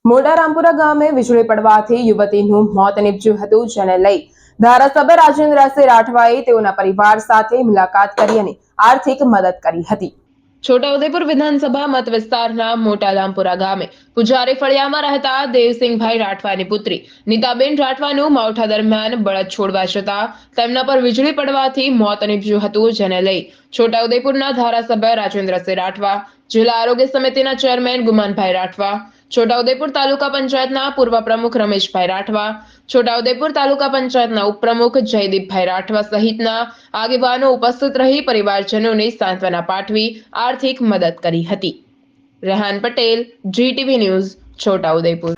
મોટા રામપુરા ગામે વીજળી પડવાથી યુવતીનું મોત નીપજ્યું હતું, જેને લઈ ધારાસભ્ય રાજેન્દ્રસિંહ રાઠવાએ તેઓના પરિવાર સાથે મુલાકાત કરી અને આર્થિક મદદ કરી હતી। છોટાઉદેપુર વિધાનસભા મત વિસ્તારના મોટા રામપુરા ગામે પૂજારી ફળિયામાં રહેતા દેવસિંહભાઈ રાઠવાની પુત્રી નીતાબેન રાઠવાનું માવઠા દરમિયાન બળદ છોડવા જતા તેમના પર વીજળી પડવાથી મોત નીપજ્યું હતું, જેને લઈ છોટાઉદેપુરના ધારાસભ્ય રાજેન્દ્રસિંહ રાઠવા, જિલ્લા આરોગ્ય સમિતિના ચેરમેન ગુમાનભાઈ રાઠવા, છોટાઉદેપુર તાલુકા પંચાયતના પૂર્વ પ્રમુખ રમેશભાઈ રાઠવા, છોટાઉદેપુર તાલુકા પંચાયતના ઉપપ્રમુખ જયદીપભાઈ રાઠવા સહિતના આગેવાનો ઉપસ્થિત રહી પરિવારજનોને સાંત્વના પાઠવી આર્થિક મદદ કરી હતી। Rehan Patel, GTV news, Chhota Udepur.